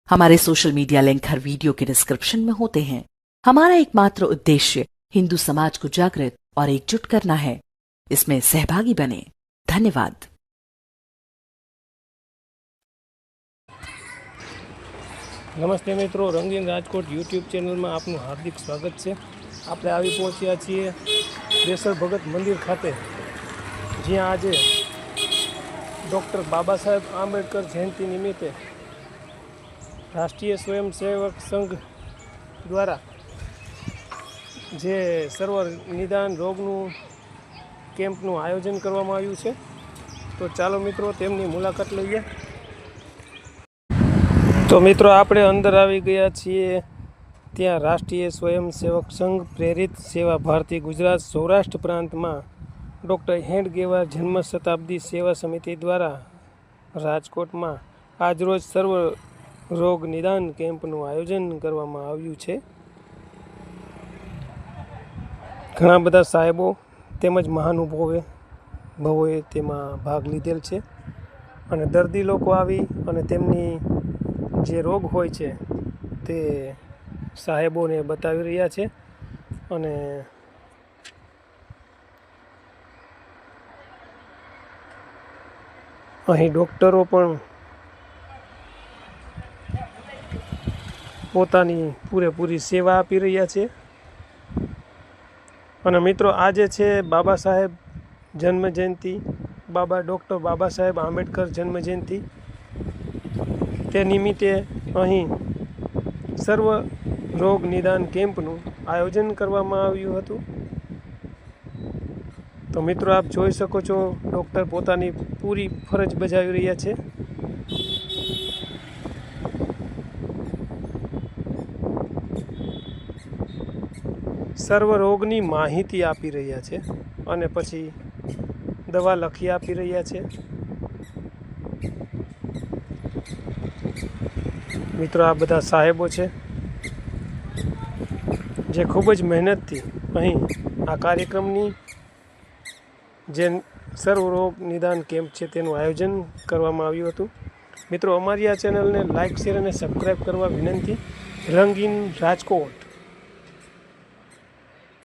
हमारे social media link हर video के description में होते हैं। हमारा एकमात्र उद्देश्य हिंदू समाज को जागृत और एकजुट करना है। इसमें सहभागी बने। धन्यवाद। नमस्ते मित्रों, रंगीन राजकोट यूट्यूब चैनल में आपનું हार्दिक स्वागत है। આપણે આવી પહોંચ્યા છીએ દેસર ભગત મંદિર ખાતે, જ્યાં આજે ડૉક્ટર બાબા સાહેબ આંબેડકર જયંતિ નિમિત્તે રાષ્ટ્રીય સ્વયંસેવક સંઘ દ્વારા જે સર્વ નિદાન રોગનું કેમ્પનું આયોજન કરવામાં આવ્યું છે, તો ચાલો મિત્રો તેમની મુલાકાત લઈએ। તો મિત્રો આપણે અંદર આવી ગયા છીએ। ત્યાં રાષ્ટ્રીય સ્વયંસેવક સંઘ પ્રેરિત સેવા ભારતી ગુજરાત સૌરાષ્ટ્ર પ્રાંતમાં ડૉક્ટર હેડગેવાર જન્મ શતાબ્દી સેવા સમિતિ દ્વારા રાજકોટમાં આજરોજ સર્વ રોગ નિદાન કેમ્પનું આયોજન કરવામાં આવ્યું છે। ઘણા બધા સાહેબો તેમજ મહાનુભાવોએ તેમાં ભાગ લીધેલ છે અને દર્દી લોકો આવી અને તેમની જે રોગ હોય છે તે સાહેબોને બતાવી રહ્યા છે અને અહીં ડૉક્ટરો પણ પોતાની પૂરેપૂરી સેવા આપી રહ્યા છે। અને મિત્રો આજે છે બાબા સાહેબ જન્મ જયંતિ, ડૉક્ટર બાબા સાહેબ આંબેડકર જન્મ જયંતિ। તે નિમિત્તે અહીં સર્વ રોગ નિદાન કેમ્પનું આયોજન કરવામાં આવ્યું હતું। તો મિત્રો આપ જોઈ શકો છો, ડૉક્ટર પોતાની પૂરી ફરજ બજાવી રહ્યા છે। સર્વ રોગની માહિતી આપી રહ્યા છે અને પછી દવા લખી આપી રહ્યા છે। મિત્રો આ બધા સાહેબો છે જે ખૂબ જ મહેનતથી અહીં આ કાર્યક્રમની જે સર્વરોગ નિદાન કેમ્પ છે તેનું આયોજન કરવામાં આવ્યું હતું। મિત્રો અમારી આ ચેનલને લાઇક, શેર અને સબસ્ક્રાઈબ કરવા વિનંતી। રંગીન રાજકોટ।